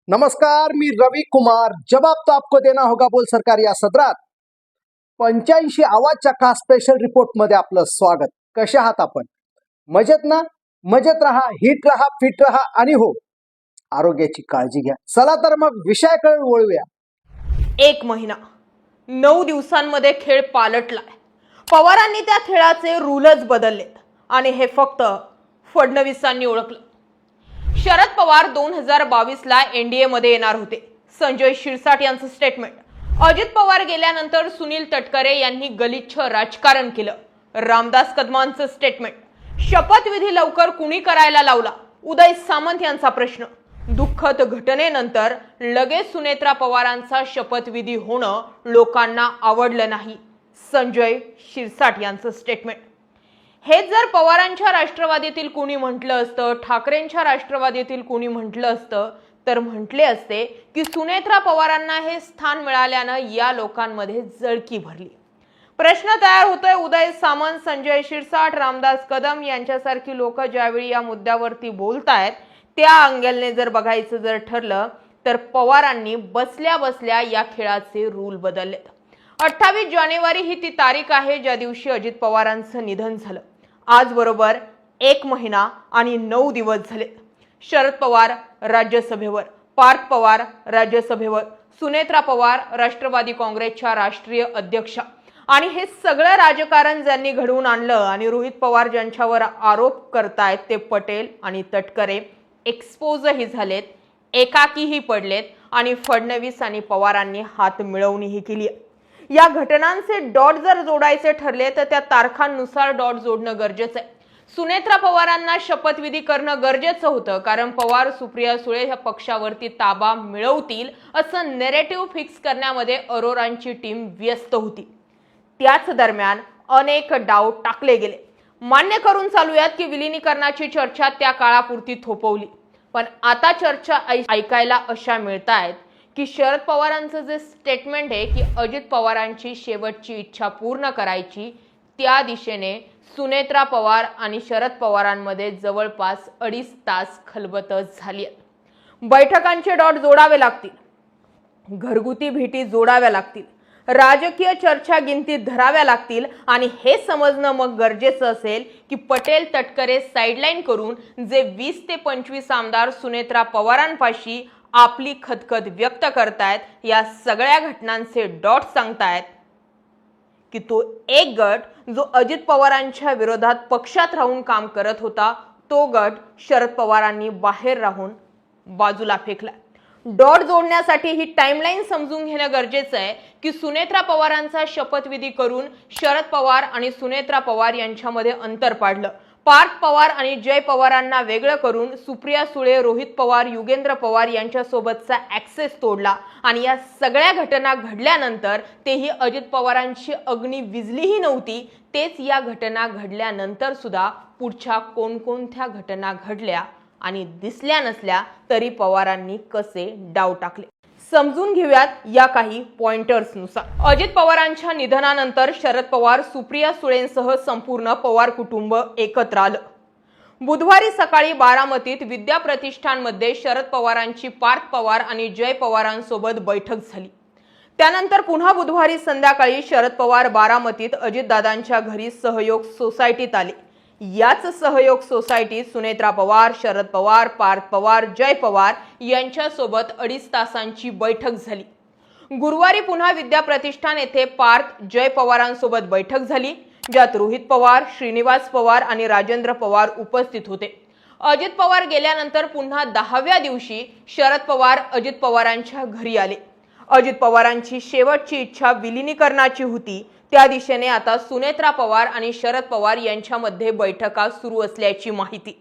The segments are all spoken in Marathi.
नमस्कार, मी रवि कुमार। जवाब तो आपको देना होगा बोल सरकार या सदरात 85 आवाजच्या का स्पेशल रिपोर्ट मध्ये आपलं स्वागत। कसे आहात आपण? मजेत ना? मजेत राहा, हिट राहा, फिट राहा आणि हो, आरोग्याची काळजी घ्या। चला तर मग विषयाकडे वळूया। 1 महिना 9 दिवसांमध्ये खेळ पालटलाय। पवारांनी त्या खेळाचे रूलच बदललेत आणि हे फक्त फडणवीसांनी ओळखलं। शरद पवार 2022 ला एनडीए मध्ये येणार होते। संजय शिरसाट यांचं स्टेटमेंट। अजित पवार गेल्यानंतर सुनील तटकरे यांनी गलिच्छ राजकारण केलं। रामदास कदमांचं स्टेटमेंट। शपथविधी लवकर कुणी करायला लावला? उदय सामंत यांचा प्रश्न। दुःखद घटनेनंतर लगेच सुनेत्रा पवारांचा शपथविधी होणं लोकांना आवडलं नाही। संजय शिरसाट यांचं स्टेटमेंट। हे जर पवारांच्या राष्ट्रवादीतील कोणी म्हटलं असतं, ठाकरेंच्या राष्ट्रवादीतील कोणी म्हटलं असतं तर म्हटले असते की सुनेत्रा पवारांना हे स्थान मिळाल्यानं या लोकांमध्ये जळकी भरली। प्रश्न तयार होतोय, उदय सामंत, संजय शिरसाट, रामदास कदम यांच्यासारखी लोक ज्यावेळी या मुद्द्यावरती बोलतायत त्या अँगलने जर बघायचं जर ठरलं तर पवारांनी बसल्या बसल्या या खेळाचे रूल बदललेत। 28 जानेवारी ही ती तारीख आहे ज्या दिवशी अजित पवारांचं निधन झालं। आज बरोबर 1 महिना आणि 9 दिवस झाले। शरद पवार राज्यसभेवर, पार्थ पवार राज्यसभेवर, सुनेत्रा पवार राष्ट्रवादी काँग्रेसच्या राष्ट्रीय अध्यक्षा आणि हे सगळं राजकारण ज्यांनी घडवून आणलं आणि रोहित पवार ज्यांच्यावर आरोप करतायत ते पटेल आणि तटकरे एक्सपोजही झालेत, एकाकीही पडलेत आणि फडणवीस आणि पवारांनी हात मिळवणीही केली। या घटनांचे डॉट जर जोडायचे ठरले तर त्या तारखांनुसार डॉट जोडणं गरजेचं आहे। सुनेत्रा पवारांना शपथविधी करणं गरजेचं होतं कारण पवार सुप्रिया सुळे ह्या पक्षावरती ताबा मिळवतील असं नेरेटिव्ह फिक्स करण्यामध्ये अरोरांची टीम व्यस्त होती। त्याच दरम्यान अनेक डाव टाकले गेले। मान्य करून चालूयात की विलीनीकरणाची चर्चा त्या काळापुरती थोपवली, पण आता चर्चा ऐकायला अशा मिळतायत की शरद पवारांचं जे स्टेटमेंट आहे की अजित पवारांची शेवटची इच्छा पूर्ण करायची, त्या दिशेने सुनेत्रा पवार आणि शरद पवारांमध्ये जवळपास 2.5 तास खलबतच झाली आहे। बैठकांचे डॉट जोडावे लागतील, घरगुती भेटी जोडाव्या लागतील, राजकीय चर्चा गिनतीत धराव्या लागतील आणि हे समजणं मग गरजेचं असेल की पटेल तटकरे साईडलाईन करून जे 20 ते 25 आमदार सुनेत्रा पवारांपाशी आपली खदखद व्यक्त करतायत, या सगळ्या घटनांचे डॉट सांगतायत की तो एक गट जो अजित पवारांच्या विरोधात पक्षात राहून काम करत होता तो गट शरद पवारांनी बाहेर राहून बाजूला फेकला। डॉट जोडण्यासाठी ही टाइमलाईन समजून घेणं गरजेचं आहे की सुनेत्रा पवारांचा शपथविधी करून शरद पवार आणि सुनेत्रा पवार यांच्यामध्ये अंतर पाडलं। पार्थ पवार आणि जय पवारांना वेगळं करून सुप्रिया सुळे, रोहित पवार, युगेंद्र पवार यांच्यासोबतचा ऍक्सेस तोडला आणि या सगळ्या घटना घडल्यानंतर तेही अजित पवारांची अग्नी विझलीही नव्हती। तेच या घटना घडल्यानंतर सुद्धा पुढच्या कोणकोणत्या घटना घडल्या आणि दिसल्या नसल्या तरी पवारांनी कसे डाव टाकले समजून घेऊयात या काही पॉइंटर्सनुसार। अजित पवारांच्या निधनानंतर शरद पवार, सुप्रिया सुळेंसह संपूर्ण पवार कुटुंब एकत्र आलं। बुधवारी सकाळी बारामतीत विद्या प्रतिष्ठानमध्ये शरद पवारांची पार्थ पवार आणि जय पवारांसोबत बैठक झाली। त्यानंतर पुन्हा बुधवारी संध्याकाळी शरद पवार बारामतीत अजितदादांच्या घरी सहयोग सोसायटीत आले। याच सहयोग सोसायटीत सुनेत्रा पवार, शरद पवार, पार्थ पवार, जय पवार यांच्यासोबत 2.5 तासांची बैठक झाली। गुरुवारी पुन्हा विद्या प्रतिष्ठान येथे पार्थ, जय पवारांसोबत बैठक झाली ज्यात रोहित पवार, श्रीनिवास पवार आणि राजेंद्र पवार उपस्थित होते। अजित पवार गेल्यानंतर पुन्हा 10व्या दिवशी शरद पवार अजित पवारांच्या घरी आले। अजित पवारांची शेवटची इच्छा विलीनीकरणाची होती, त्या दिशेने आता सुनेत्रा पवार आणि शरद पवार यांच्यामध्ये बैठका सुरू असल्याची माहिती।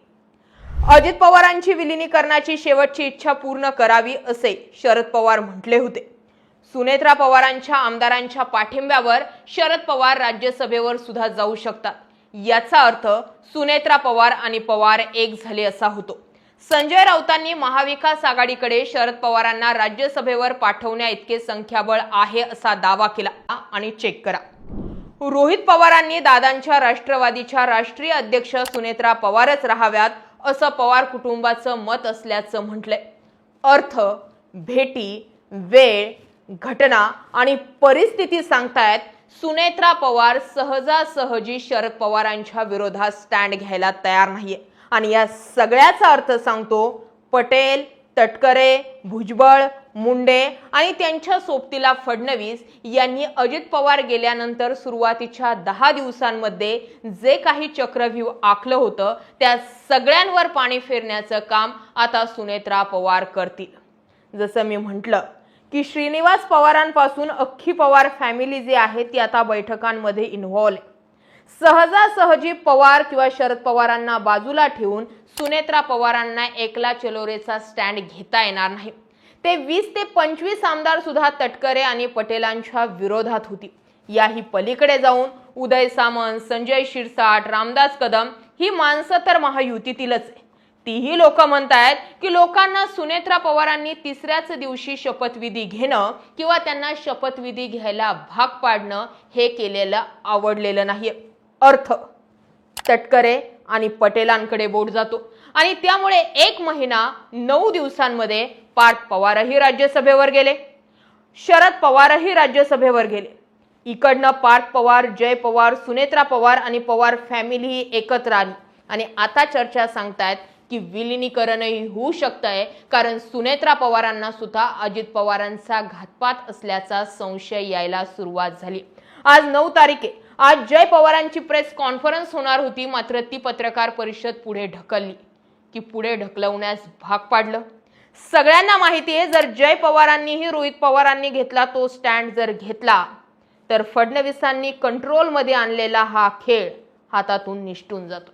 अजित पवारांची विलीनीकरणाची शेवटची इच्छा पूर्ण करावी असे शरद पवार म्हटले होते। सुनेत्रा पवारांच्या आमदारांच्या पाठिंब्यावर शरद पवार राज्यसभेवर सुद्धा जाऊ शकतात। याचा अर्थ सुनेत्रा पवार आणि पवार एक झाले असा होतो। संजय राऊतांनी महाविकास आघाडीकडे शरद पवारांना राज्यसभेवर पाठवण्या इतके संख्याबळ आहे असा दावा केला आणि चेक करा। रोहित पवारांनी दादांच्या राष्ट्रवादीच्या राष्ट्रीय अध्यक्ष सुनेत्रा पवारच राहाव्यात असं पवार कुटुंबाचं मत असल्याचं म्हटलंय। अर्थ भेटी, वेळ, घटना आणि परिस्थिती सांगतायत सुनेत्रा पवार सहजासहजी शरद पवारांच्या विरोधात स्टँड घ्यायला तयार नाहीये. आणि या सगळ्याचा अर्थ सांगतो पटेल, तटकरे, भुजबळ, मुंडे आणि त्यांच्या सोबतीला फडणवीस यांनी अजित पवार गेल्यानंतर सुरुवातीच्या 10 दिवसांमध्ये जे काही चक्रव्यूह आखलं होतं त्या सगळ्यांवर पाणी फेरण्याचं काम आता सुनेत्रा पवार करतील. जसं मी म्हटलं की श्रीनिवास पवारांपासून अख्खी पवार फॅमिली जी आहे ती आता बैठकांमध्ये इन्व्हॉल्व आहे. सहजासहजी पवार किंवा शरद पवारांना बाजूला ठेवून सुनेत्रा पवारांना एकला चलोरेचा स्टँड घेता येणार नाही. ते 20 ते 25 आमदार सुद्धा तटकरे आणि पटेलांच्या विरोधात होती. याही पलीकडे जाऊन उदय सामंत, संजय शिरसाट, रामदास कदम ही माणसं तर महायुतीतीलच आहे. तीही लोक म्हणतायत की लोकांना सुनेत्रा पवारांनी तिसऱ्याच दिवशी शपथविधी घेणं किंवा त्यांना शपथविधी घ्यायला भाग पाडणं हे केलेलं आवडलेलं नाहीये. अर्थ तटकरे आणि पटेलांकडे बोट जातो आणि त्यामुळे 1 महिना 9 दिवसांमध्ये पार्थ पवारही राज्यसभेवर गेले, शरद पवारही राज्यसभेवर गेले. इकडनं पार्थ पवार, जय पवार, सुनेत्रा पवार आणि पवार फॅमिली ही एकत्र आली आणि आता चर्चा सांगतायत की विलिनीकरणही होऊ शकतंय, कारण सुनेत्रा पवारांना सुद्धा अजित पवारांचा घातपात असल्याचा संशय यायला सुरुवात झाली. आज 9 तारीख आहे. आज जय पवारांची प्रेस कॉन्फरन्स होणार होती, मात्र ती पत्रकार परिषद पुढे ढकलली की पुढे ढकलवण्यास भाग पाडलं. सगळ्यांना माहिती आहे जर जय पवारांनीही रोहित पवारांनी घेतला तो स्टँड जर घेतला तर फडणवीसांनी कंट्रोलमध्ये आणलेला हा खेळ हातातून निसटून जातो.